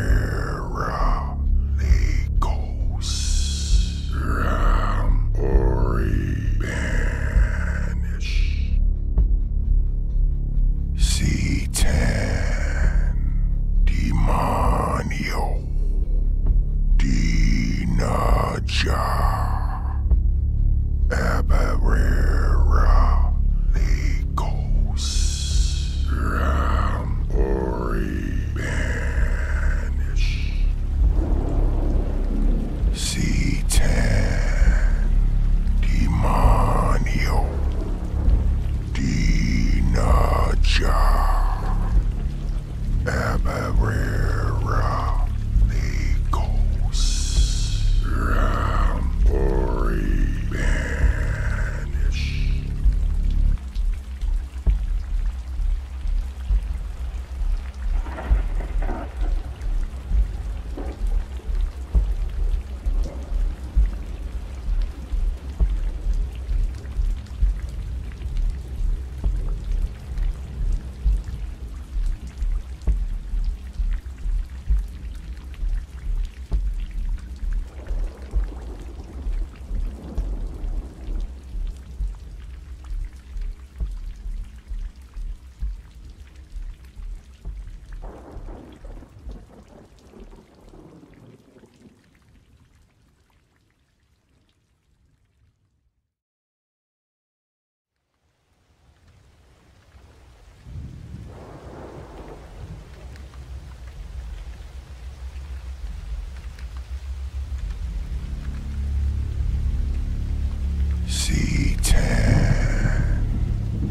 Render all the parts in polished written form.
Abarera Legos Ram Ori Banish C10 Demonio Dinaja Abarera Legos Ram Ori Banish C10 Demonio Dinaja Abarera Legos Ram Ori Banish C10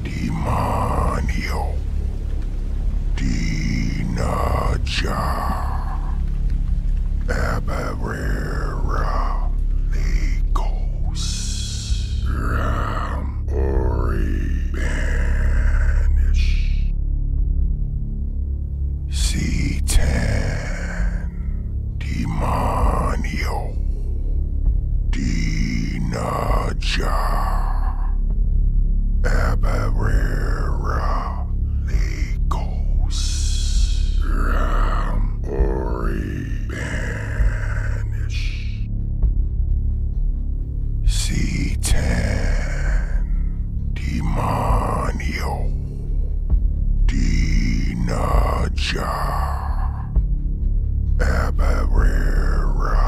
Demonio Dinaja Abarera Legos Ram Ori Banish C10 Demonio Dinaja Abarera Legos Ram Ori Banish C10 Demonio Dinaja Abarera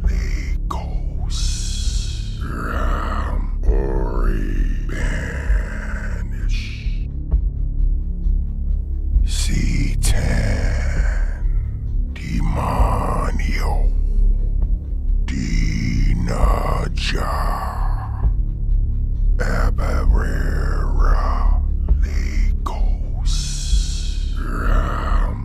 Legos Ram Ori Banish C10 Demonio Dinaja Abarera Legos Ram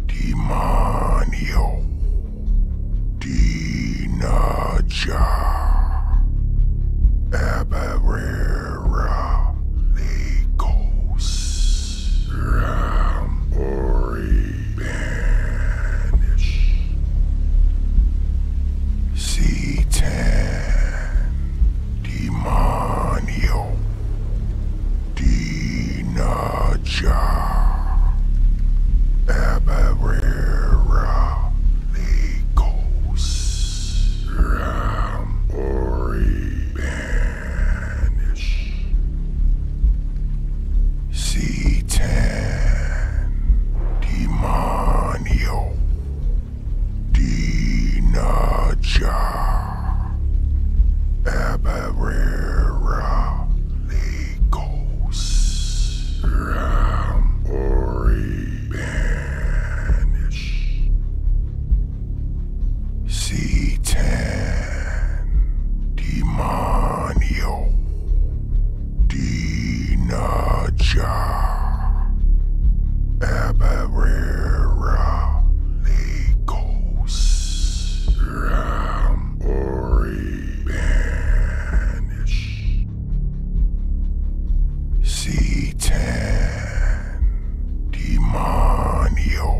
Demonio. Dinaja. Abarera. Legos. Ramori. Banish. Satan. Demonio. Dinaja. Abarera. Legos. Ramori. Banish. Satan. Demonio. Dinaja. Abarera. Legos. Ramori. Banish. Satan. Demonio. Dinaja. Abarera. Legos. Ramori. Banish. Satan. Demonio.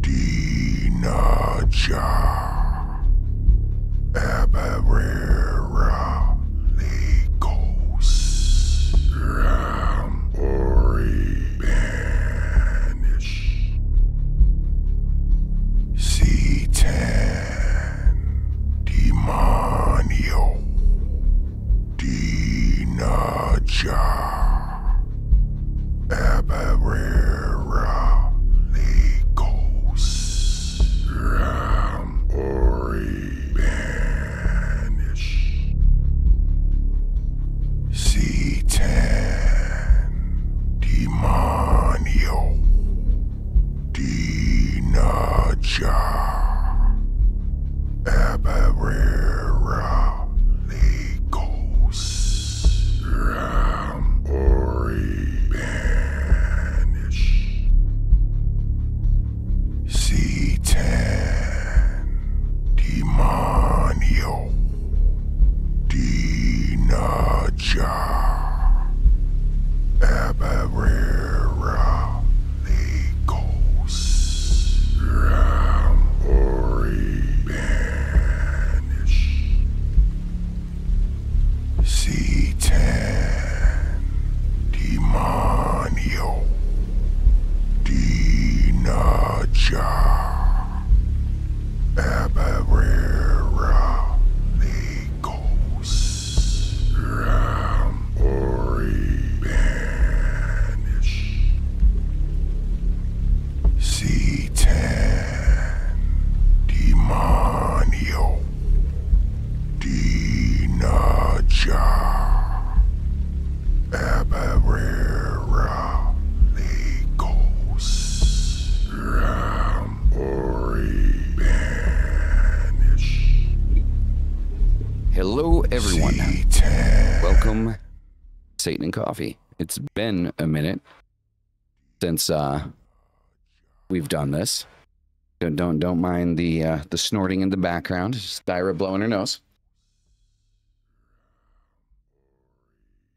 Dinaja. Abarera. Legos. Ramori. Banish. Satan. Demonio. Dinaja. Abarera. Legos. Ramori. Banish. Satan. Demonio. Dinaja. Abarera. Legos. Ramori. Banish. Satan. Demonio. Dinaja. Abarera. Legos. Ramori. Banish. Satan. Demonio. Dinaja. Abarera. Legos. Ramori. Banish. Satan. Demonio. Dinaja. Abarera. Legos. Ramori. Banish. Hello, everyone. Satan. Welcome, Satan and Coffee. It's been a minute since we've done this. Don't mind the snorting in the background. Just Dyra blowing her nose.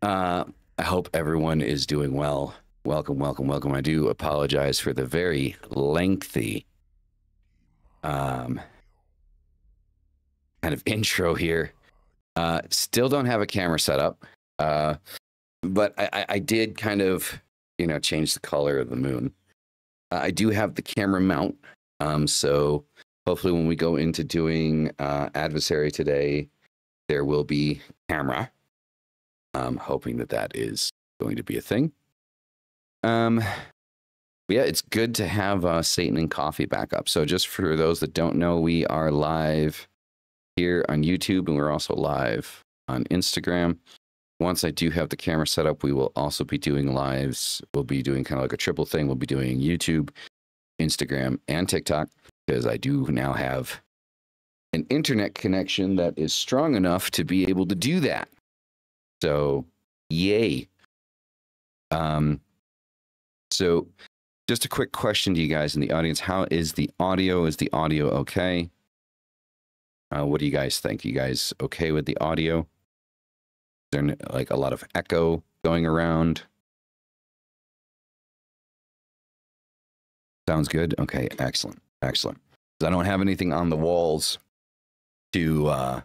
I hope everyone is doing well. Welcome, welcome, welcome. I do apologize for the very lengthy kind of intro here. Still don't have a camera set up, but I did kind of, change the color of the moon. I do have the camera mount, so hopefully when we go into doing Adversary today, there will be camera. I'm hoping that is going to be a thing. Yeah, it's good to have Satan and Coffee back up. So just for those that don't know, we are live here on YouTube, and we're also live on Instagram. Once I do have the camera set up, we will also be doing lives. We'll be doing kind of like a triple thing. We'll be doing YouTube, Instagram, and TikTok, because I do now have an internet connection that is strong enough to be able to do that. So, yay. So just a quick question to you guys in the audience. How is the audio? Is the audio okay? What do you guys think? You guys okay with the audio? Is there like a lot of echo going around? Sounds good. Okay, excellent. Excellent. I don't have anything on the walls to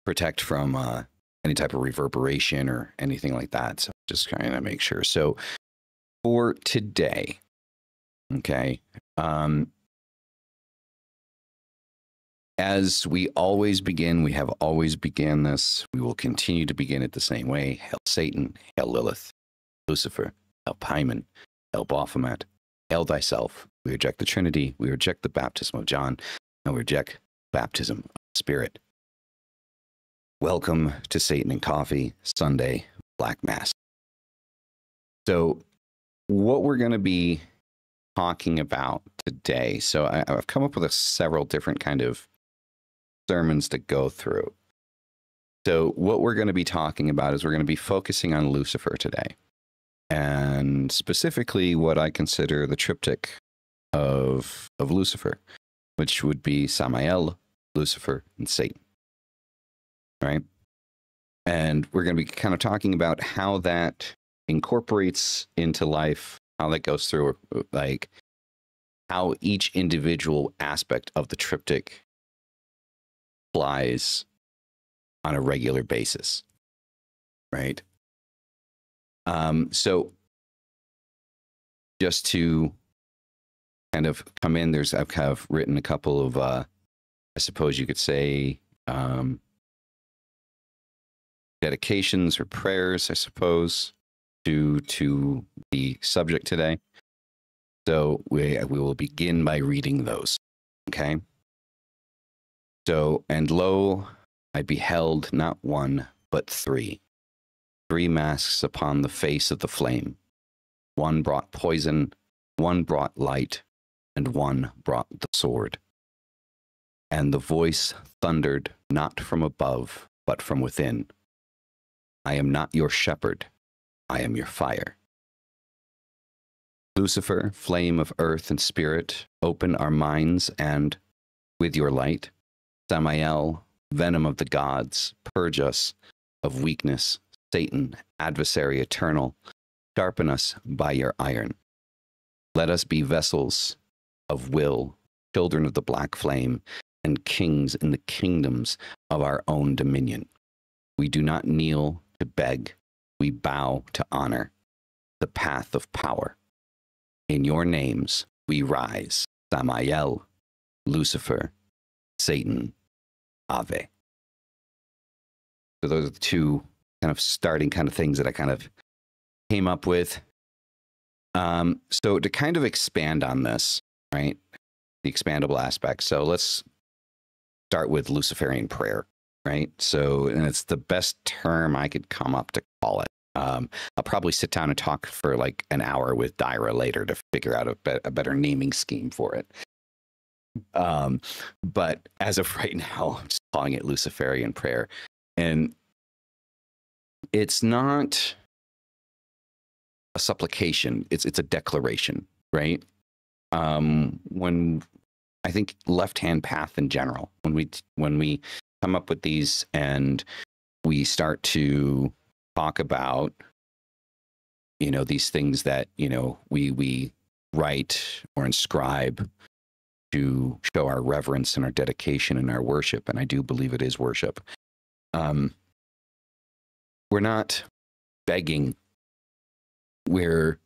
protect from any type of reverberation or anything like that. So just trying to make sure. So for today, okay, as we always begin, we have always began this. We will continue to begin it the same way. Hail Satan, hail Lilith, Lucifer, hail Hymen, hail Baphomet, hail thyself. We reject the Trinity. We reject the baptism of John. And we reject baptism of the Spirit. Welcome to Satan and Coffee, Sunday, Black Mass. So what we're going to be talking about today. So I've come up with several different kind of sermons to go through. So what we're going to be talking about is we're going to be focusing on Lucifer today. And specifically what I consider the triptych of Lucifer, which would be Samael, Lucifer, and Satan. Right? And we're going to be kind of talking about how that incorporates into life, how that goes through, like how each individual aspect of the triptych applies on a regular basis. Right? So just to kind of come in, I've kind of written a couple of, I suppose you could say, dedications or prayers, I suppose, to the subject today. So we will begin by reading those. Okay. So, and lo, I beheld not one, but three masks upon the face of the flame. One brought poison, one brought light, and one brought the sword. And the voice thundered not from above, but from within. I am not your shepherd, I am your fire. Lucifer, flame of earth and spirit, open our minds and, with your light, Samael, venom of the gods, purge us of weakness. Satan, adversary eternal, sharpen us by your iron. Let us be vessels of will, children of the black flame, and kings in the kingdoms of our own dominion. We do not kneel to beg, we bow to honor the path of power. In your names we rise, Samael, Lucifer, Satan, Ave. So those are the two kind of starting kind of things that I kind of came up with. So to kind of expand on this, right, the expandable aspect. So let's start with Luciferian prayer, right? So, and it's the best term I could come up to call it. I'll probably sit down and talk for like an hour with Dyra later to figure out a better naming scheme for it. But as of right now, I'm just calling it Luciferian prayer. And it's not a supplication, it's a declaration, right? When I think left-hand path in general, when we come up with these and we start to talk about, you know, these things that, you know, we write or inscribe to show our reverence and our dedication and our worship, and I do believe it is worship. We're not begging, we're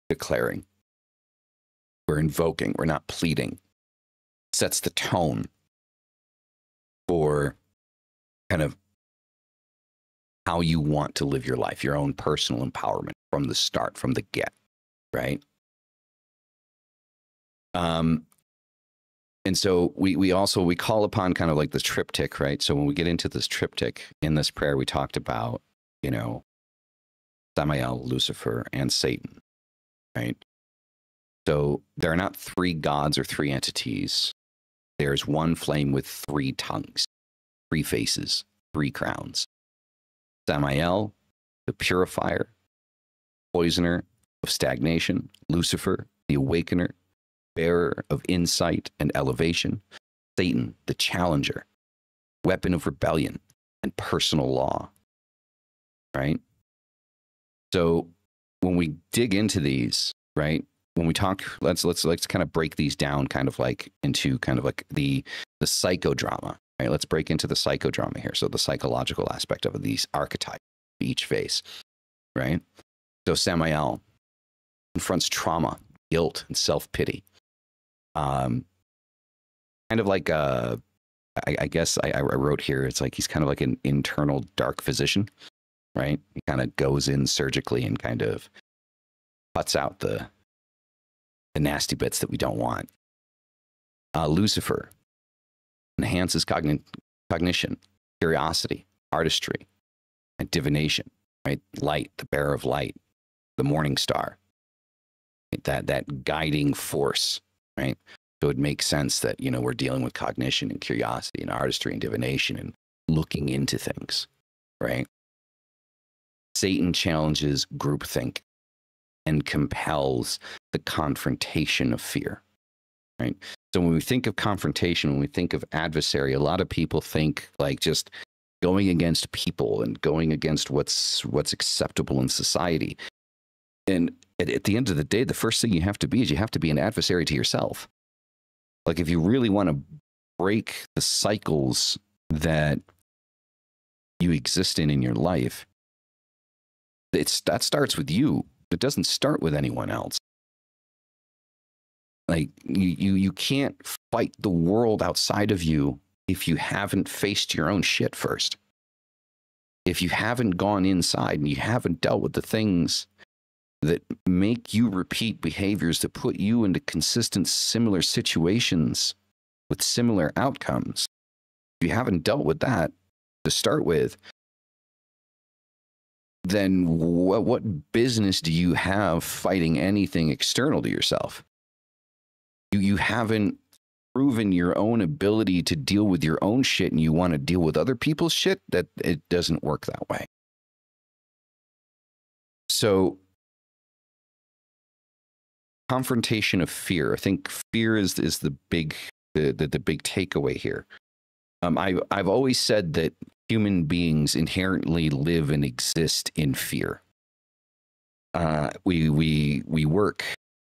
declaring, we're invoking, we're not pleading. It sets the tone for kind of how you want to live your life, your own personal empowerment from the start, from the get, right? And so we also call upon kind of like this triptych, right? So when we get into this triptych in this prayer, we talked about, you know, Samael, Lucifer, and Satan, right? So there are not three gods or three entities. There's one flame with three tongues, three faces, three crowns. Samael, the purifier, poisoner, of stagnation, Lucifer, the awakener, bearer of insight and elevation, Satan, the challenger, weapon of rebellion and personal law, right? So when we dig into these, right, when we talk, let's kind of break these down kind of like into kind of like the psychodrama, right? Let's break into the psychodrama here. So the psychological aspect of these archetypes, each face, right? So Samael confronts trauma, guilt, and self-pity. Kind of like, I guess I wrote here, it's like he's kind of like an internal dark physician, right? He kind of goes in surgically and kind of cuts out the nasty bits that we don't want. Lucifer enhances cognition, curiosity, artistry, and divination, right? Light, the bearer of light, the morning star, right? That guiding force, right? So it makes sense that, you know, we're dealing with cognition and curiosity and artistry and divination and looking into things, right? Satan challenges groupthink and compels the confrontation of fear, right? So when we think of confrontation, when we think of adversary, a lot of people think like just going against people and going against what's acceptable in society. And at the end of the day, the first thing you have to be is you have to be an adversary to yourself. Like if you really want to break the cycles that you exist in your life, that starts with you. It doesn't start with anyone else. Like you can't fight the world outside of you if you haven't faced your own shit first. If you haven't gone inside and you haven't dealt with the things that make you repeat behaviors that put you into consistent similar situations with similar outcomes, if you haven't dealt with that to start with, then what business do you have fighting anything external to yourself? You haven't proven your own ability to deal with your own shit and you want to deal with other people's shit. That it doesn't work that way. So confrontation of fear. I think fear is the big takeaway here. I've always said that human beings inherently live and exist in fear. We work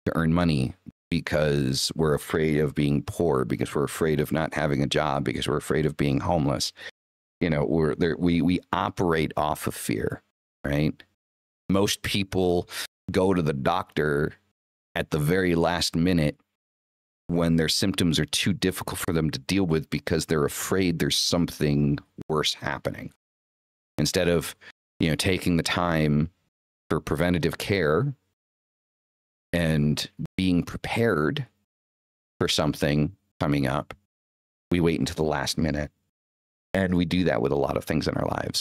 to earn money because we're afraid of being poor, because we're afraid of not having a job, because we're afraid of being homeless. You know, we operate off of fear, right? Most people go to the doctor at the very last minute when their symptoms are too difficult for them to deal with because they're afraid there's something worse happening. Instead of, you know, taking the time for preventative care and being prepared for something coming up, we wait until the last minute. And we do that with a lot of things in our lives.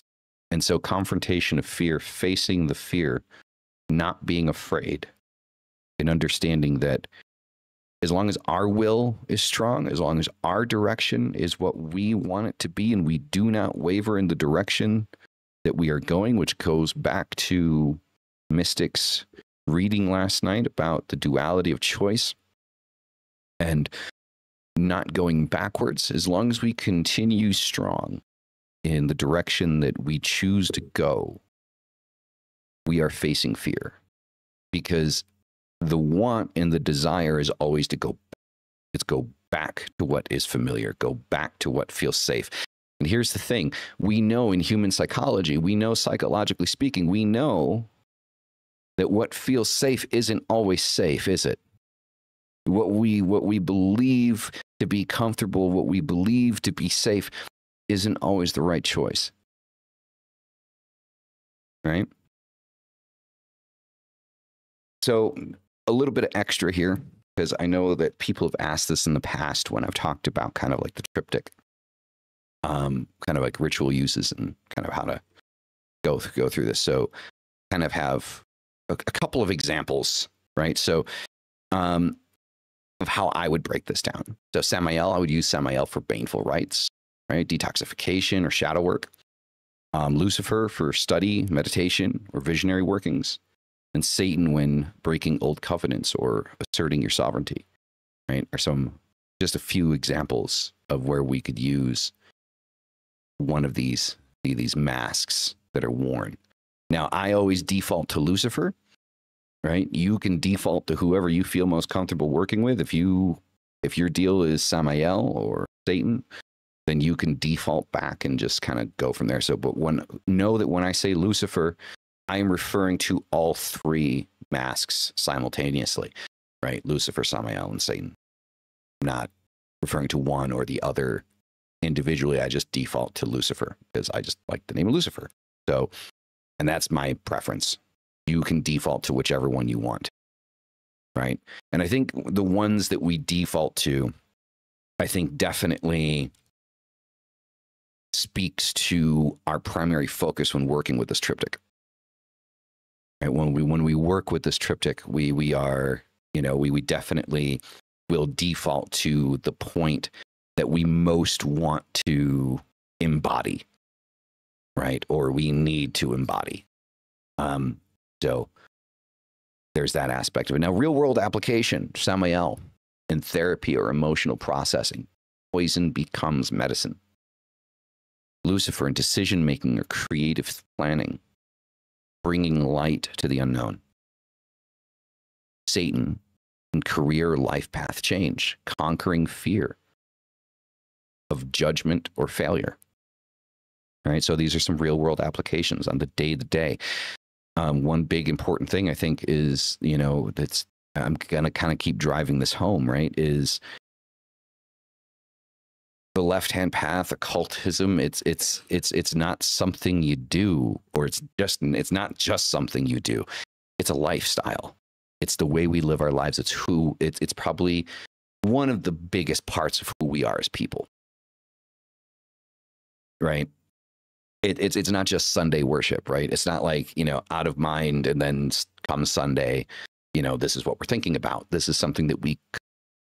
And so confrontation of fear, facing the fear, not being afraid, and understanding that as long as our will is strong, as long as our direction is what we want it to be, and we do not waver in the direction that we are going, which goes back to Mystic's reading last night about the duality of choice and not going backwards, as long as we continue strong in the direction that we choose to go, we are facing fear. Because the want and the desire is always to go back to what is familiar, go back to what feels safe. And here's the thing. We know in human psychology, we know psychologically speaking, we know that what feels safe isn't always safe, is it? What we believe to be comfortable, what we believe to be safe, isn't always the right choice. Right? So a little bit of extra here, because I know that people have asked this in the past when I've talked about kind of like the triptych, kind of like ritual uses and kind of how to go through this. So kind of have a couple of examples, right? So of how I would break this down. So Samael, I would use Samael for baneful rites, right? Detoxification or shadow work. Lucifer for study, meditation, or visionary workings. and Satan when breaking old covenants or asserting your sovereignty, right? Are just a few examples of where we could use one of these masks that are worn. Now, I always default to Lucifer, right? You can default to whoever you feel most comfortable working with. If your deal is Samael or Satan, then you can default back and just kind of go from there. So, but know that when I say Lucifer, I am referring to all three masks simultaneously, right? Lucifer, Samael, and Satan. I'm not referring to one or the other individually. I just default to Lucifer because I just like the name of Lucifer. So, and that's my preference. You can default to whichever one you want, right? And I think the ones that we default to, I think definitely speaks to our primary focus when working with this triptych. Right? When we work with this triptych, we are, we definitely will default to the point that we most want to embody, right? Or we need to embody. So there's that aspect of it. Now, real world application, Samael, in therapy or emotional processing, poison becomes medicine. Lucifer in decision making or creative planning, bringing light to the unknown. Satan in career life path change, conquering fear of judgment or failure. All right, so these are some real world applications on the day. One big important thing I think is, that's I'm gonna kind of keep driving this home, right? Is the left-hand path, occultism. It's not something you do, or it's not just something you do. It's a lifestyle. It's the way we live our lives. It's probably one of the biggest parts of who we are as people, right? It's not just Sunday worship, right? It's not like, out of mind and then come Sunday, this is what we're thinking about. This is something that we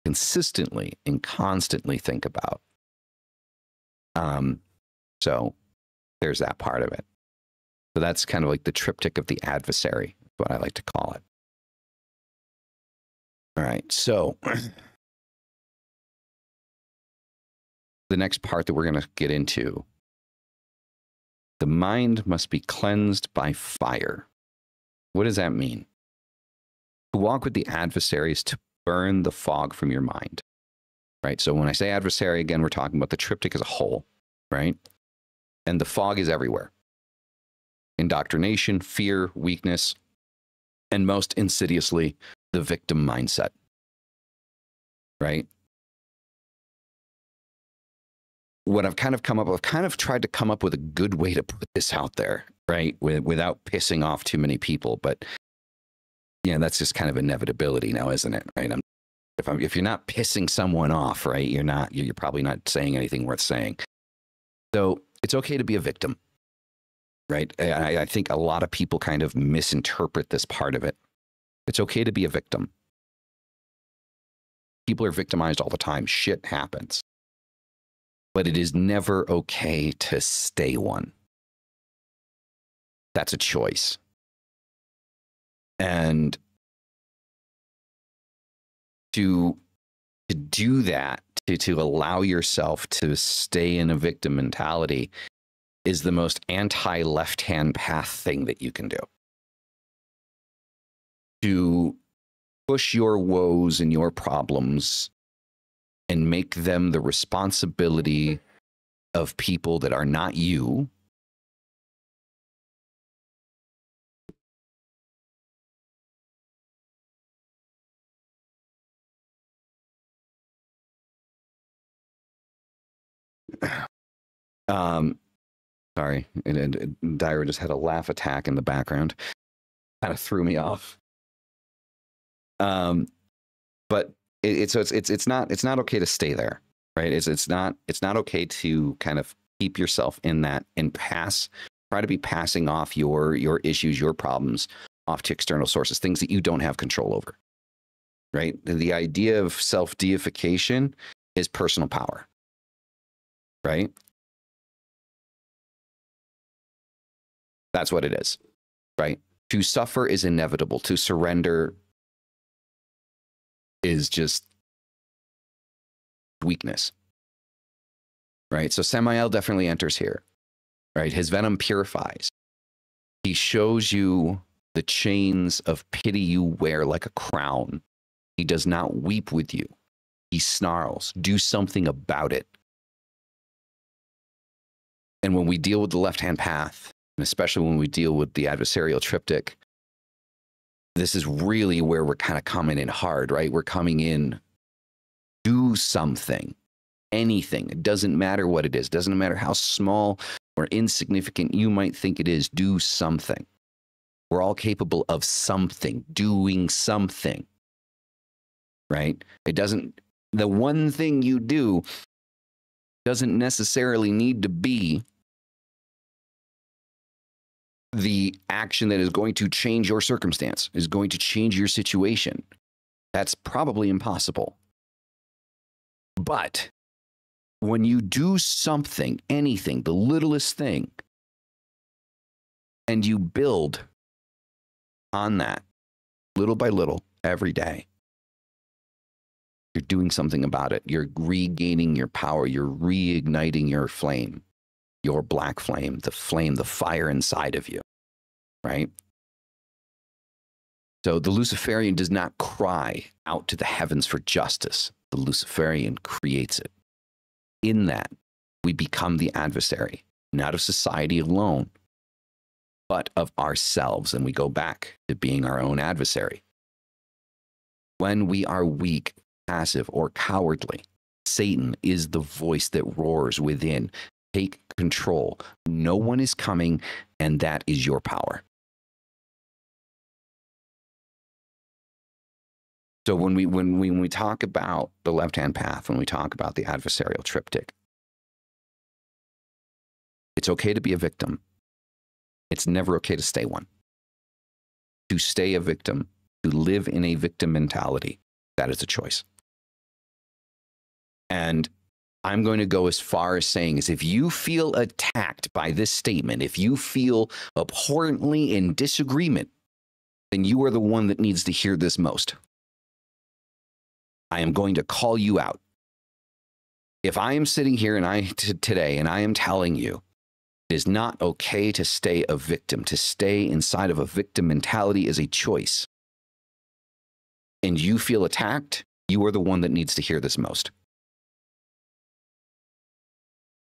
consistently and constantly think about. So there's that part of it. So that's kind of like the triptych of the adversary, what I like to call it. All right. So the next part that we're going to get into, the mind must be cleansed by fire. What does that mean? To walk with the adversary is to burn the fog from your mind, right? So when I say adversary, again, we're talking about the triptych as a whole, right? And the fog is everywhere. Indoctrination, fear, weakness, and most insidiously, the victim mindset, right? What I've kind of tried to come up with a good way to put this out there, right? Without pissing off too many people. But yeah, that's just kind of inevitability now, isn't it? Right? If you're not pissing someone off, right, you're probably not saying anything worth saying. So it's okay to be a victim, right? I think a lot of people kind of misinterpret this part of it. It's okay to be a victim. People are victimized all the time. Shit happens. But it is never okay to stay one. That's a choice. And to do that, to allow yourself to stay in a victim mentality is the most anti-left-hand path thing that you can do. To push your woes and your problems and make them the responsibility of people that are not you. Sorry, Dyra just had a laugh attack in the background. Kind of threw me off. But it's not okay to stay there, right? It's not okay to kind of keep yourself in that and try to be passing off your issues, your problems off to external sources, things that you don't have control over, right? The idea of self-deification is personal power, right? That's what it is, right? To suffer is inevitable. To surrender is just weakness, right? So Samael definitely enters here, right? His venom purifies. He shows you the chains of pity you wear like a crown. He does not weep with you. He snarls. Do something about it. And when we deal with the left-hand path, and especially when we deal with the adversarial triptych, this is really where we're kind of coming in hard, right? We're coming in, do something, anything. It doesn't matter what it is. It doesn't matter how small or insignificant you might think it is. Do something. We're all capable of something, doing something, right? It doesn't, the one thing you do doesn't necessarily need to be the action that is going to change your circumstance, is going to change your situation. That's probably impossible. But when you do something, anything, the littlest thing, and you build on that little by little every day, you're doing something about it. You're regaining your power. You're reigniting your flame, your black flame, the fire inside of you, right? So the Luciferian does not cry out to the heavens for justice. The Luciferian creates it. In that, we become the adversary, not of society alone, but of ourselves, and we go back to being our own adversary. When we are weak, passive, or cowardly, Satan is the voice that roars within. Take control. No one is coming, and that is your power. So when we talk about the left-hand path, when we talk about the adversarial triptych, it's okay to be a victim. It's never okay to stay one. To stay a victim, to live in a victim mentality, that is a choice. And I'm going to go as far as saying is if you feel attacked by this statement, if you feel abhorrently in disagreement, then you are the one that needs to hear this most. I am going to call you out. If I am sitting here today and I am telling you it is not okay to stay a victim, to stay inside of a victim mentality is a choice, and you feel attacked, you are the one that needs to hear this most.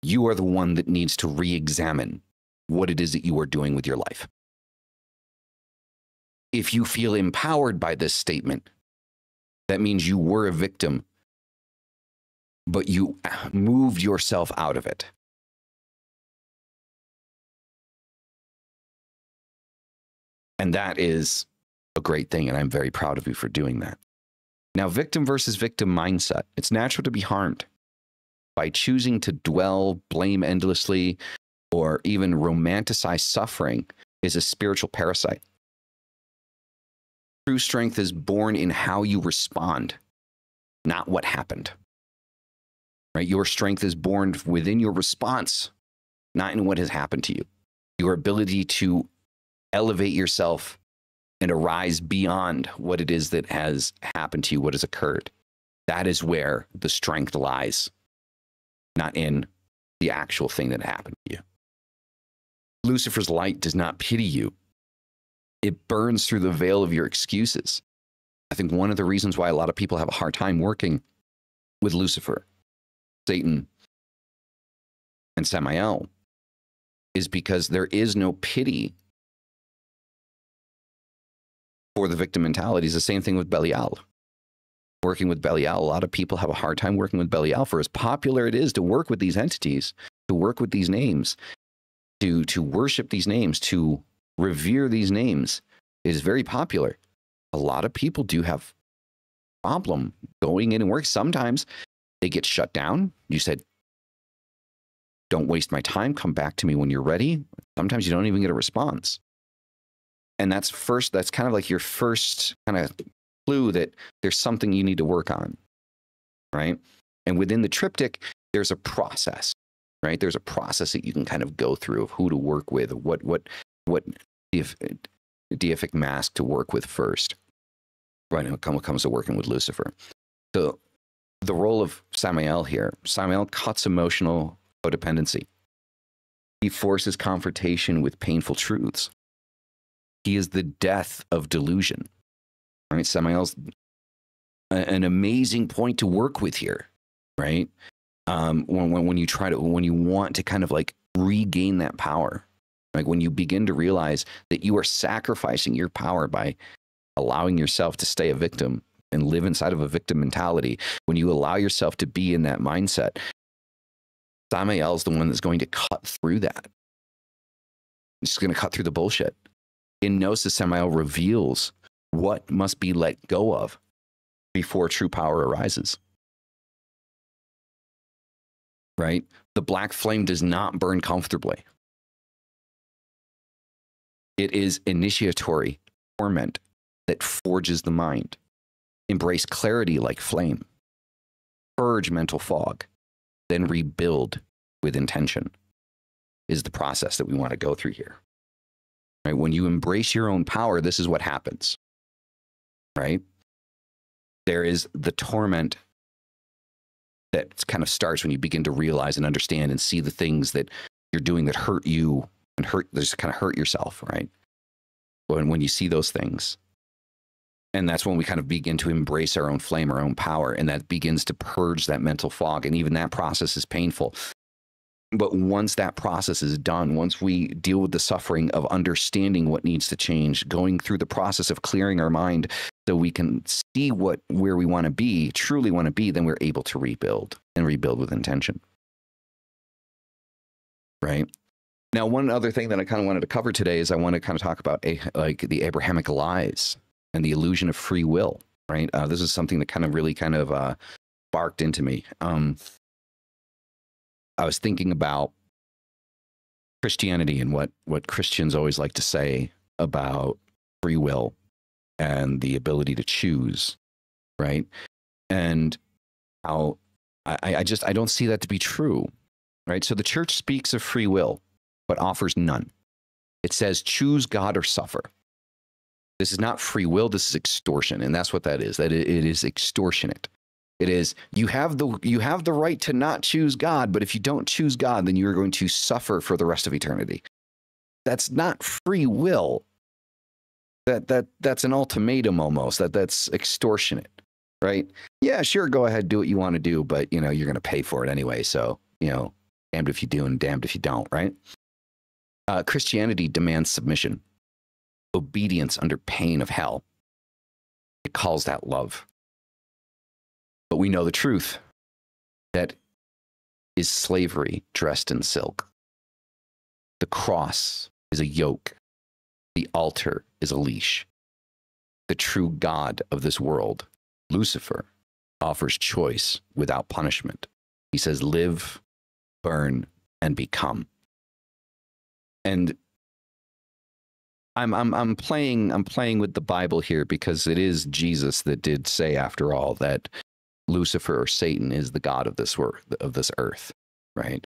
You are the one that needs to re-examine what it is that you are doing with your life. If you feel empowered by this statement, that means you were a victim, but you moved yourself out of it. And that is a great thing, and I'm very proud of you for doing that. Now, victim versus victim mindset. It's natural to be harmed. By choosing to dwell, blame endlessly, or even romanticize suffering is a spiritual parasite. True strength is born in how you respond, not what happened. Right? Your strength is born within your response, not in what has happened to you. Your ability to elevate yourself and arise beyond what it is that has happened to you, what has occurred. That is where the strength lies, not in the actual thing that happened to you. Lucifer's light does not pity you. It burns through the veil of your excuses. I think one of the reasons why a lot of people have a hard time working with Lucifer, Satan, and Samael is because there is no pity for the victim mentality. It's the same thing with Belial. Working with Belial, a lot of people have a hard time working with Belial. For as popular it is to work with these entities, to work with these names, to worship these names, to revere these names, is very popular. A lot of people do have a problem going in and work. Sometimes they get shut down. You said, don't waste my time. Come back to me when you're ready. Sometimes you don't even get a response. And that's kind of like your first kind of clue that there's something you need to work on, right? And within the triptych, there's a process, right? There's a process that you can kind of go through of who to work with, what if deific mask to work with first, right? When it comes to working with Lucifer. So the role of Samael here, Samael cuts emotional codependency. He forces confrontation with painful truths. He is the death of delusion, right? Samael's an amazing point to work with here, right? When you want to kind of like regain that power, like when you begin to realize that you are sacrificing your power by allowing yourself to stay a victim and live inside of a victim mentality, when you allow yourself to be in that mindset, Samael is the one that's going to cut through that. It's going to cut through the bullshit. In Gnosis, Samael reveals what must be let go of before true power arises. Right? The black flame does not burn comfortably. It is initiatory torment that forges the mind. Embrace clarity like flame. Purge mental fog. Then rebuild with intention is the process that we want to go through here. Right? When you embrace your own power, this is what happens. Right? There is the torment that kind of starts when you begin to realize and understand and see the things that you're doing that hurt you and just kind of hurt yourself, right? When you see those things. And that's when we kind of begin to embrace our own flame, our own power, and that begins to purge that mental fog. And even that process is painful. But once that process is done, once we deal with the suffering of understanding what needs to change, going through the process of clearing our mind so we can see where we want to be, truly want to be, then we're able to rebuild and rebuild with intention. Right? Now, one other thing that I kind of wanted to cover today is I want to kind of talk about like the Abrahamic lies and the illusion of free will. Right? This is something that kind of really sparked into me. I was thinking about Christianity and what Christians always like to say about free will and the ability to choose, right? And how I don't see that to be true, right? So the church speaks of free will, but offers none. It says, choose God or suffer. This is not free will, this is extortion. And that's what that is, that it is extortionate. It is, you have the right to not choose God, but if you don't choose God, then you're going to suffer for the rest of eternity. That's not free will. That's an ultimatum almost. That's extortionate, right? Yeah, sure, go ahead, do what you want to do, but you're going to pay for it anyway. So, damned if you do and damned if you don't, right? Christianity demands submission, obedience under pain of hell. It calls that love. But we know the truth. That is slavery dressed in silk. The cross is a yoke. The altar is a leash. The true God of this world, Lucifer, offers choice without punishment. He says, live, burn, and become. And I'm playing with the Bible here because it is Jesus that did say, after all, that Lucifer or Satan is the god of this earth, right?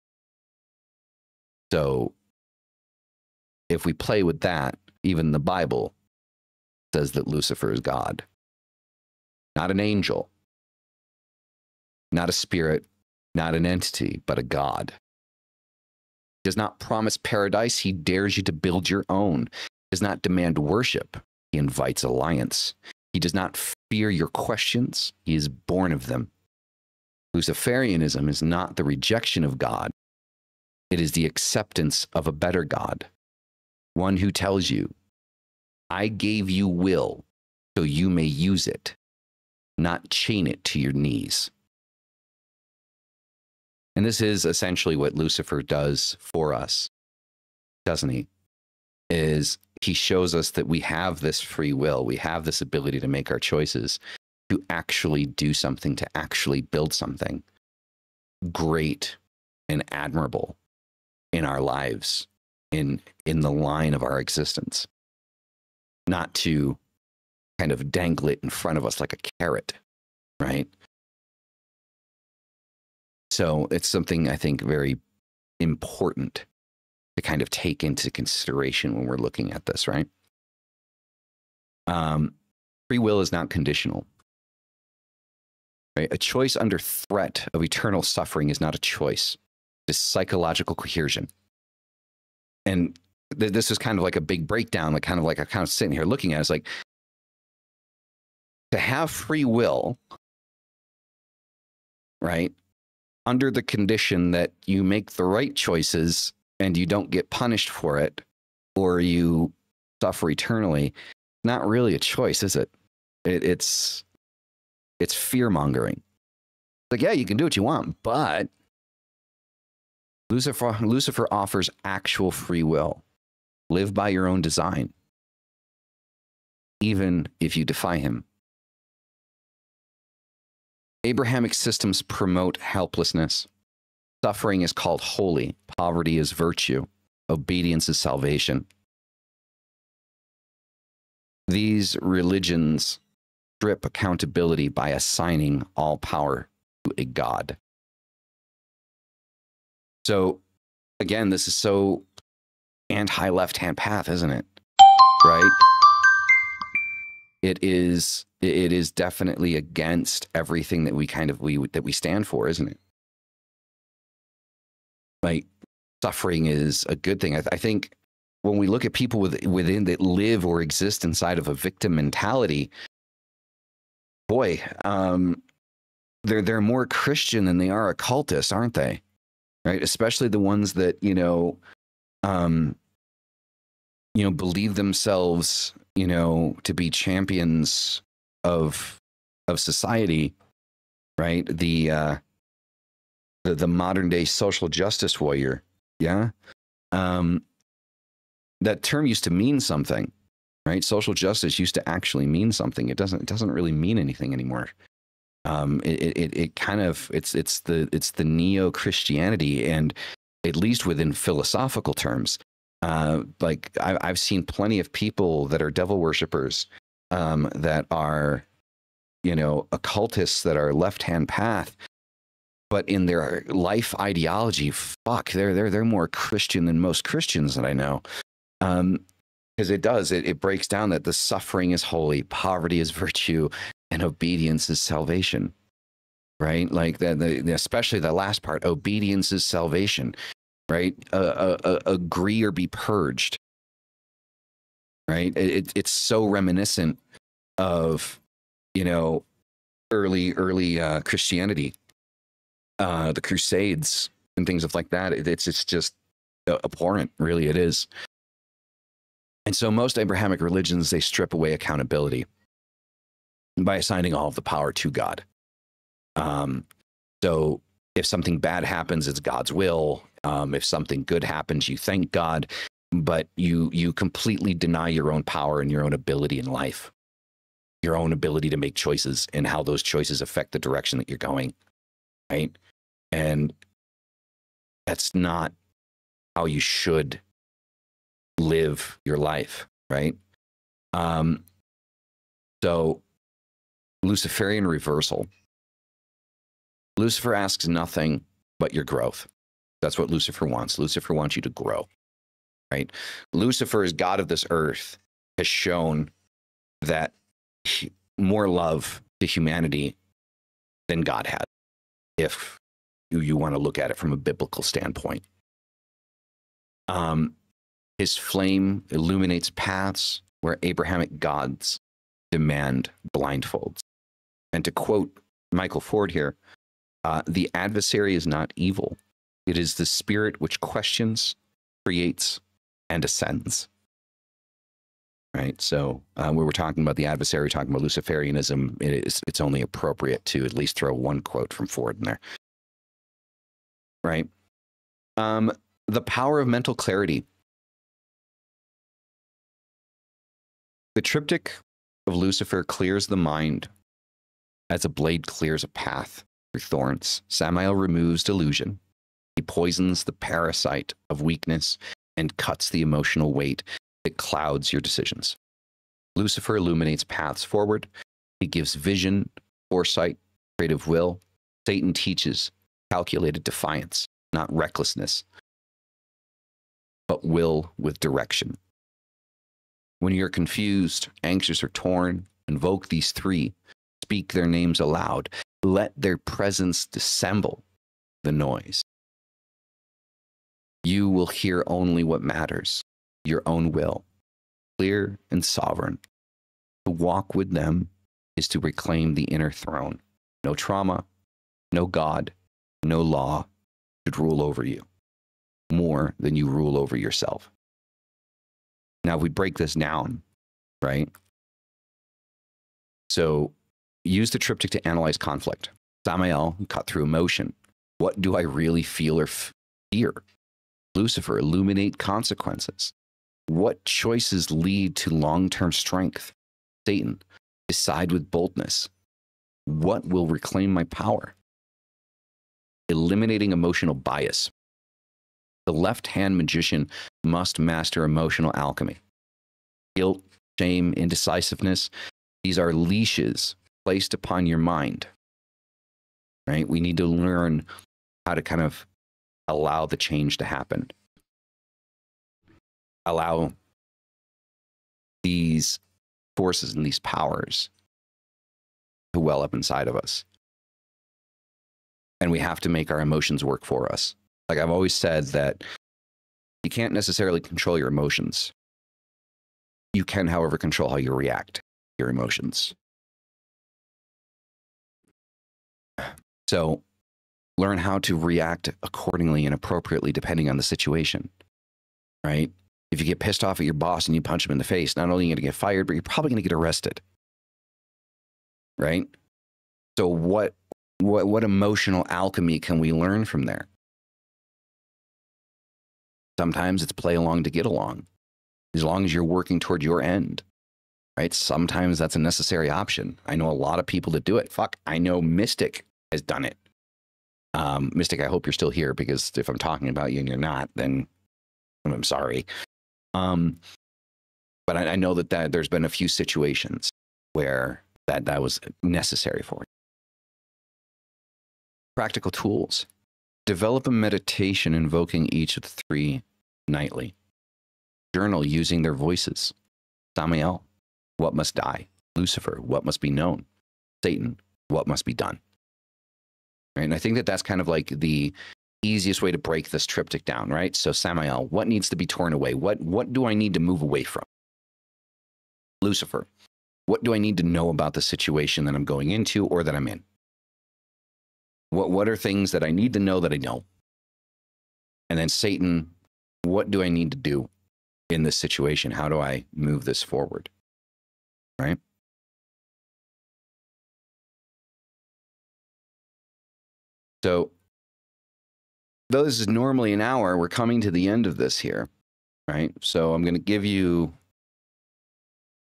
So if we play with that, even the Bible says that Lucifer is God, not an angel, not a spirit, not an entity, but a god. He does not promise paradise. He dares you to build your own. He does not demand worship. He invites alliance. He does not fear your questions. He is born of them. Luciferianism is not the rejection of God. It is the acceptance of a better God. One who tells you, I gave you will so you may use it, not chain it to your knees. And this is essentially what Lucifer does for us, doesn't he? Is he shows us that we have this free will, we have this ability to make our choices, to actually do something, to actually build something great and admirable in our lives, in the line of our existence. Not to kind of dangle it in front of us like a carrot, right? So it's something I think very important to kind of take into consideration when we're looking at this, right? Free will is not conditional. Right? A choice under threat of eternal suffering is not a choice. It's psychological coercion. And this is kind of like a big breakdown, like I'm kind of sitting here looking at it. It's like, to have free will, right, under the condition that you make the right choices and you don't get punished for it, or you suffer eternally, not really a choice, is it? It's fear mongering. Like, yeah, you can do what you want, but Lucifer offers actual free will. Live by your own design, even if you defy him. Abrahamic systems promote helplessness. Suffering is called holy. Poverty is virtue. Obedience is salvation. These religions strip accountability by assigning all power to a god. So, again, this is so anti-left-hand path, isn't it? Right? It is definitely against everything that we stand for, isn't it? Like, suffering is a good thing. I think when we look at people within that live or exist inside of a victim mentality, boy, they're more Christian than they are occultist, aren't they? Right? Especially the ones that believe themselves, to be champions of society, right? The modern day social justice warrior. Yeah. That term used to mean something, right? Social justice used to actually mean something. It doesn't really mean anything anymore. It's the neo-Christianity, and at least within philosophical terms, like I've seen plenty of people that are devil worshippers, that are, occultists, that are left-hand path, but in their life ideology, they're more Christian than most Christians that I know. Because it breaks down that the suffering is holy, poverty is virtue, and obedience is salvation, right? Like especially the last part, obedience is salvation, right? Agree or be purged, right? It's so reminiscent of, early Christianity, the Crusades and things like that. It's just abhorrent, really. It is. And so most Abrahamic religions, they strip away accountability by assigning all of the power to God. So if something bad happens, it's God's will. If something good happens, you thank God, but you completely deny your own power and your own ability in life, your own ability to make choices and how those choices affect the direction that you're going, right? And that's not how you should live your life, right? So Luciferian reversal. Lucifer asks nothing but your growth. That's what Lucifer wants. Lucifer wants you to grow, right? Lucifer, as God of this earth, has shown that more love to humanity than God had, if you want to look at it from a biblical standpoint. His flame illuminates paths where Abrahamic gods demand blindfolds. And to quote Michael Ford here, the adversary is not evil. It is the spirit which questions, creates, and ascends. Right? So when we're talking about the adversary, talking about Luciferianism, it's only appropriate to at least throw one quote from Ford in there. Right? The power of mental clarity. The Triptych of Lucifer clears the mind as a blade clears a path through thorns. Samael removes delusion. He poisons the parasite of weakness and cuts the emotional weight that clouds your decisions. Lucifer illuminates paths forward. He gives vision, foresight, creative will. Satan teaches calculated defiance, not recklessness, but will with direction. When you're confused, anxious, or torn, invoke these three. Speak their names aloud. Let their presence dissemble the noise. You will hear only what matters, your own will, clear and sovereign. To walk with them is to reclaim the inner throne. No trauma, no God, no law should rule over you more than you rule over yourself. Now, if we break this down, right? So use the triptych to analyze conflict. Samael, cut through emotion. What do I really feel or fear? Lucifer, illuminate consequences. What choices lead to long-term strength? Satan, decide with boldness. What will reclaim my power? Eliminating emotional bias. The left-hand magician must master emotional alchemy. Guilt, shame, indecisiveness, these are leashes placed upon your mind, right? We need to learn how to kind of allow the change to happen. Allow these forces and these powers to well up inside of us. And we have to make our emotions work for us. Like I've always said that you can't necessarily control your emotions. You can, however, control how you react to your emotions. So learn how to react accordingly and appropriately depending on the situation, right? If you get pissed off at your boss and you punch him in the face, not only are you going to get fired, but you're probably going to get arrested, right? So what emotional alchemy can we learn from there? Sometimes it's play along to get along, as long as you're working toward your end, right? Sometimes that's a necessary option. I know a lot of people that do it. Fuck, I know Mystic has done it. Mystic, I hope you're still here, because if I'm talking about you and you're not, then I'm sorry. But I know that there's been a few situations where that was necessary for you. Practical tools. Develop a meditation invoking each of the three nightly. Journal using their voices. Samael, what must die? Lucifer, what must be known? Satan, what must be done? Right? And I think that that's kind of like the easiest way to break this triptych down, right? So Samael, what needs to be torn away? What do I need to move away from? Lucifer, what do I need to know about the situation that I'm going into or that I'm in? What are things that I need to know that I know? And then Satan, what do I need to do in this situation? How do I move this forward? Right? So, though this is normally an hour, we're coming to the end of this here, right? So I'm going to give you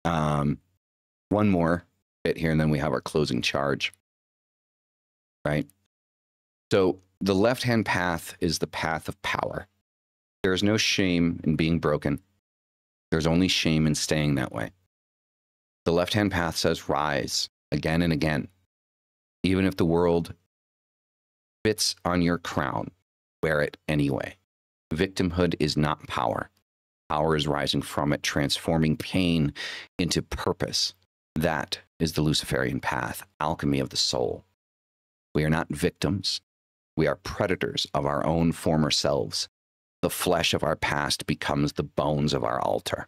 one more bit here, and then we have our closing charge, right? So the left-hand path is the path of power. There is no shame in being broken. There's only shame in staying that way. The left-hand path says rise again and again. Even if the world spits on your crown, wear it anyway. Victimhood is not power. Power is rising from it, transforming pain into purpose. That is the Luciferian path, alchemy of the soul. We are not victims. We are predators of our own former selves. The flesh of our past becomes the bones of our altar.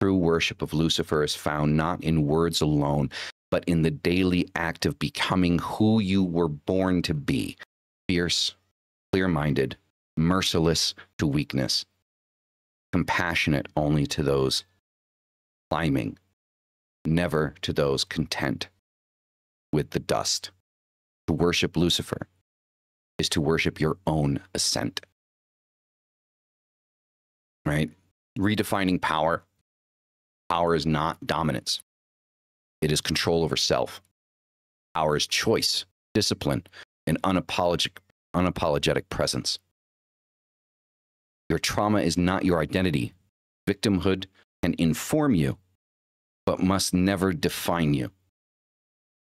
True worship of Lucifer is found not in words alone, but in the daily act of becoming who you were born to be. Fierce, clear-minded, merciless to weakness, compassionate only to those climbing, never to those content with the dust. To worship Lucifer is to worship your own ascent. Right? Redefining power. Power is not dominance. It is control over self. Power is choice, discipline, and unapologetic presence. Your trauma is not your identity. Victimhood can inform you, but must never define you.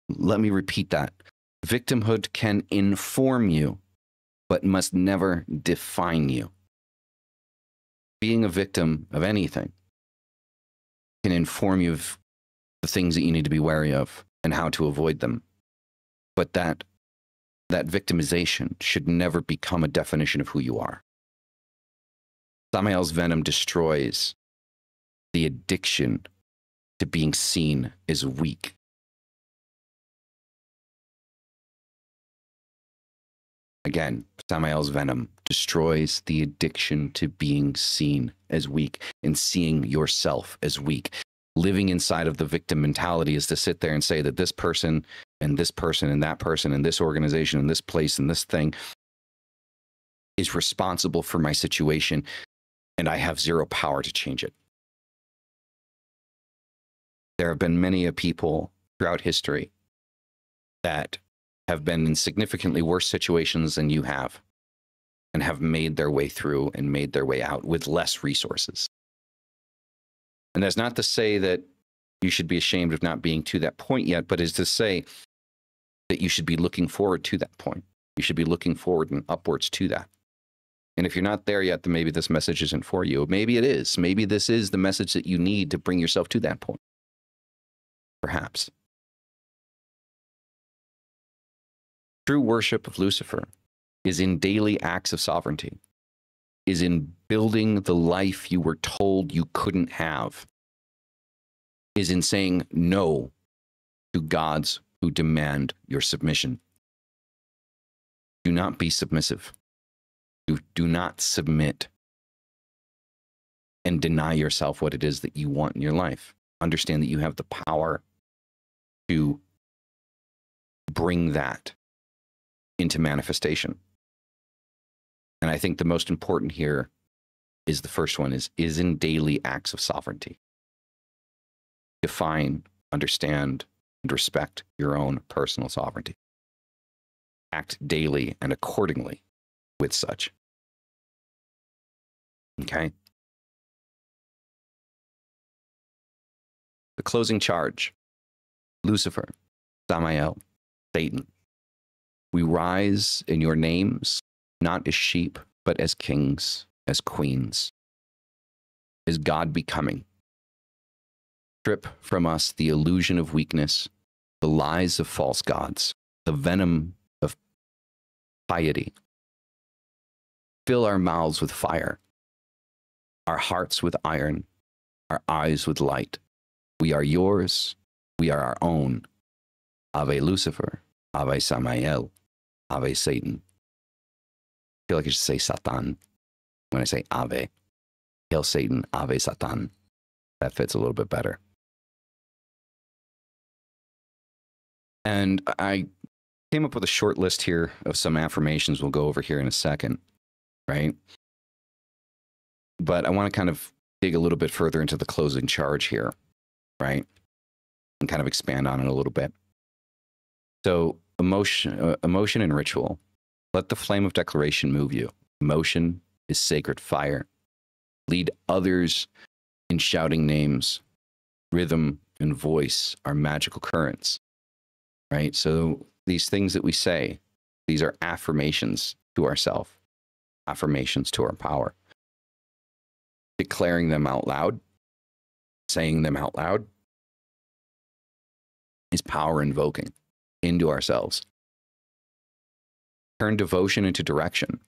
Let me repeat that. Victimhood can inform you, but must never define you. Being a victim of anything can inform you of the things that you need to be wary of and how to avoid them. But that victimization should never become a definition of who you are. Samael's venom destroys the addiction to being seen as weak. Again, Samael's venom destroys the addiction to being seen as weak and seeing yourself as weak. Living inside of the victim mentality is to sit there and say that this person and this person and that person and this organization and this place and this thing is responsible for my situation, and I have zero power to change it. There have been many people throughout history that have been in significantly worse situations than you have and have made their way through and made their way out with less resources. And that's not to say that you should be ashamed of not being to that point yet, but is to say that you should be looking forward to that point. You should be looking forward and upwards to that. And if you're not there yet, then maybe this message isn't for you. Maybe it is. Maybe this is the message that you need to bring yourself to that point. Perhaps. True worship of Lucifer is in daily acts of sovereignty, is in building the life you were told you couldn't have, is in saying no to gods who demand your submission. Do not be submissive. Do not submit and deny yourself what it is that you want in your life. Understand that you have the power to bring that into manifestation. And I think the most important here is the first one is in daily acts of sovereignty. Define, understand, and respect your own personal sovereignty. Act daily and accordingly with such. Okay? The closing charge. Lucifer, Samael, Satan. We rise in your names, not as sheep, but as kings, as queens. Is God becoming? Strip from us the illusion of weakness, the lies of false gods, the venom of piety. Fill our mouths with fire, our hearts with iron, our eyes with light. We are yours. We are our own. Ave Lucifer, Ave Samael, Ave Satan. I feel like I should say Satan when I say Ave. Hail Satan, Ave Satan. That fits a little bit better. And I came up with a short list here of some affirmations we'll go over here in a second, right? But I want to kind of dig a little bit further into the closing charge here, right? And kind of expand on it a little bit. So emotion and ritual. Let the flame of declaration move you. Emotion is sacred fire. Lead others in shouting names. Rhythm and voice are magical currents, right? So these things that we say, these are affirmations to ourselves, affirmations to our power. Declaring them out loud, saying them out loud, is power invoking into ourselves. Turn devotion into direction.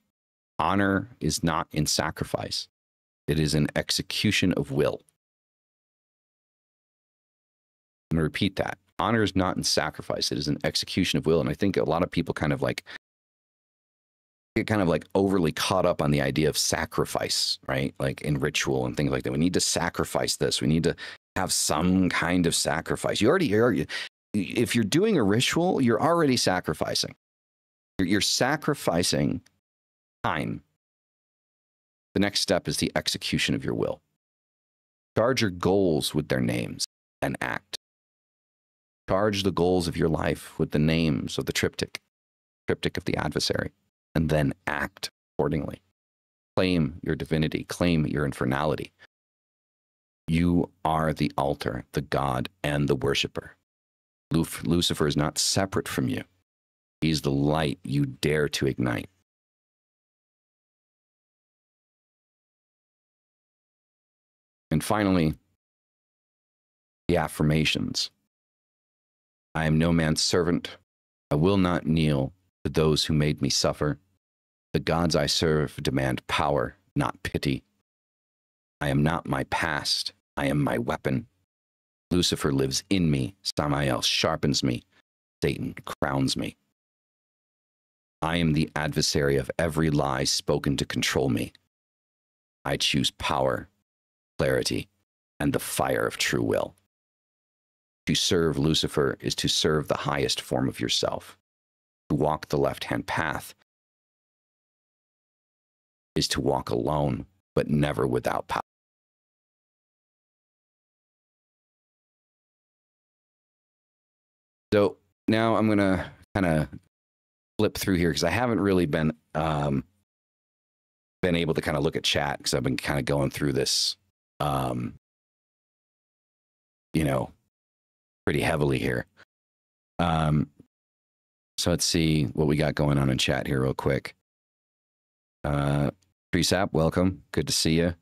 Honor is not in sacrifice. It is an execution of will. I'm going to repeat that. Honor is not in sacrifice. It is an execution of will. And I think a lot of people kind of like get kind of like overly caught up on the idea of sacrifice, right? Like in ritual and things like that. We need to sacrifice this. We need to have some kind of sacrifice. You already, if you're doing a ritual, you're already sacrificing. You're sacrificing time. The next step is the execution of your will. Charge your goals with their names and act. Charge the goals of your life with the names of the triptych of the adversary, and then act accordingly. Claim your divinity, claim your infernality. You are the altar, the god, and the worshiper. Lucifer is not separate from you. He's the light you dare to ignite. And finally, the affirmations. I am no man's servant. I will not kneel to those who made me suffer. The gods I serve demand power, not pity. I am not my past. I am my weapon. Lucifer lives in me. Samael sharpens me. Satan crowns me. I am the adversary of every lie spoken to control me. I choose power, clarity, and the fire of true will. To serve Lucifer is to serve the highest form of yourself. To walk the left-hand path is to walk alone, but never without power. So now I'm going to kind of flip through here because I haven't really been able to kind of look at chat because I've been kind of going through this, you know, pretty heavily here. So let's see what we got going on in chat here real quick. Presap, welcome. Good to see you.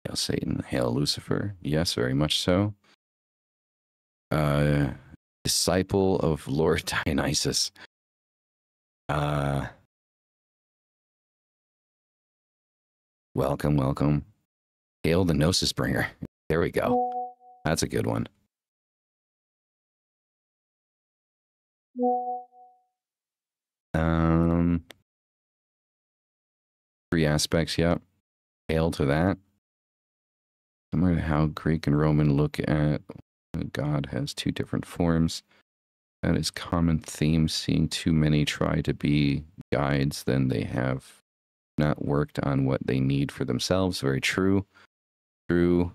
Hail Satan, hail Lucifer. Yes, very much so. Disciple of Lord Dionysus. Welcome, welcome. Hail the Gnosis Bringer. There we go. That's a good one. Three aspects, yep. Hail to that. Similar to how Greek and Roman look at God has two different forms. That is common theme. Seeing too many try to be guides, then they have not worked on what they need for themselves. Very true. True.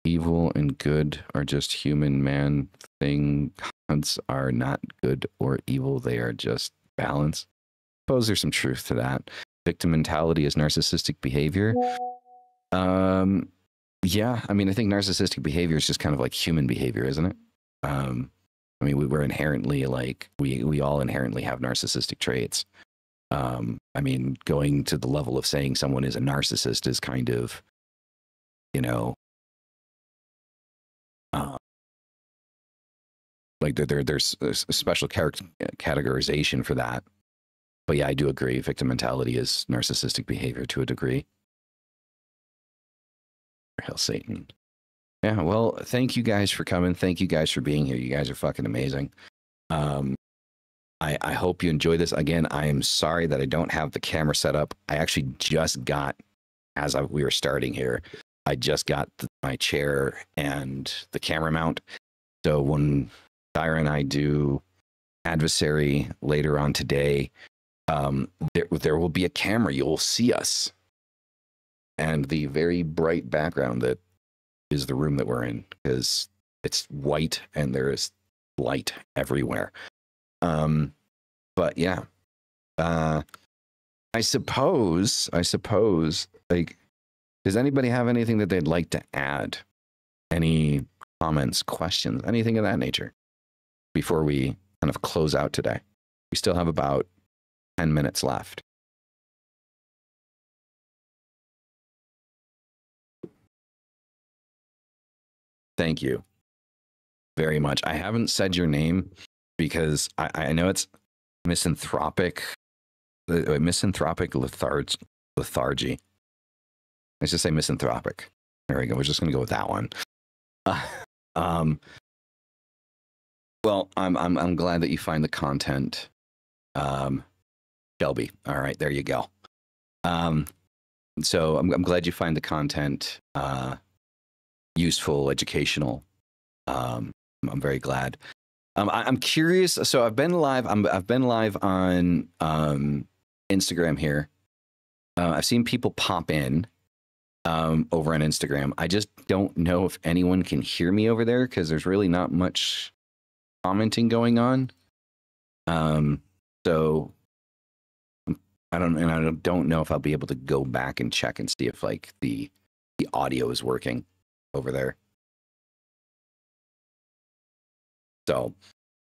Evil and good are just human man thing. Gods are not good or evil. They are just balance. I suppose there's some truth to that. Victim mentality is narcissistic behavior. Yeah, I mean, I think narcissistic behavior is just kind of like human behavior, isn't it? I mean, we're inherently like, we all inherently have narcissistic traits. I mean, going to the level of saying someone is a narcissist is kind of, you know, like there's a special categorization for that. But yeah, I do agree. Victim mentality is narcissistic behavior to a degree. Hail Satan. Yeah, well, thank you guys for coming. Thank you guys for being here. You guys are fucking amazing. I hope you enjoy this. Again, I am sorry that I don't have the camera set up. I actually just got, we were starting here, I just got my chair and the camera mount. So when Tyra and I do Adversary later on today, there will be a camera. You'll see us. And the very bright background that is the room that we're in, because it's white and there is light everywhere. But yeah, I suppose, like, does anybody have anything that they'd like to add? Any comments, questions, anything of that nature before we kind of close out today? We still have about 10 minutes left. Thank you very much. I haven't said your name because I know it's misanthropic lethargy. Let's just say misanthropic. There we go. We're just going to go with that one. Well, I'm glad that you find the content, Shelby. All right, there you go. So I'm glad you find the content useful, educational. I'm very glad. I'm curious. So I've been live. I've been live on Instagram here. I've seen people pop in over on Instagram. I just don't know if anyone can hear me over there because there's really not much commenting going on. So I don't know if I'll be able to go back and check and see if like the audio is working over there. So,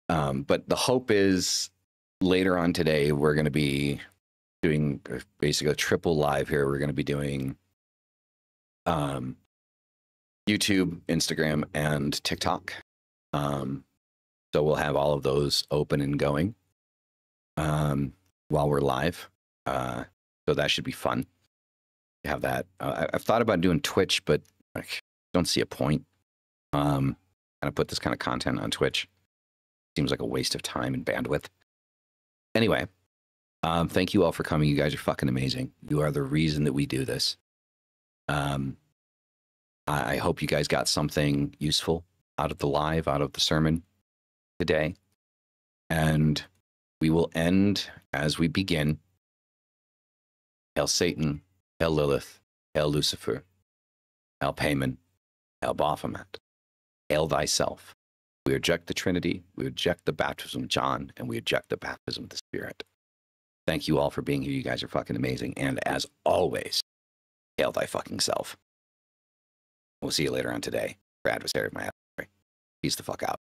but the hope is later on today, we're going to be doing basically a triple live here. We're going to be doing YouTube, Instagram, and TikTok. So we'll have all of those open and going while we're live. So that should be fun. Have that. I've thought about doing Twitch, but I don't see a point. Kind of put this kind of content on Twitch. Seems like a waste of time and bandwidth. Anyway, thank you all for coming. You guys are fucking amazing. You are the reason that we do this. I hope you guys got something useful out of the live, out of the sermon today. And we will end as we begin. Hail Satan, hail Lilith, hail Lucifer, hail Payman, hail Baphomet, hail thyself. We reject the Trinity, we reject the baptism of John, and we reject the baptism of the Spirit. Thank you all for being here. You guys are fucking amazing. And as always, hail thy fucking self. We'll see you later on today for Adversary of my Adversary. Peace the fuck out.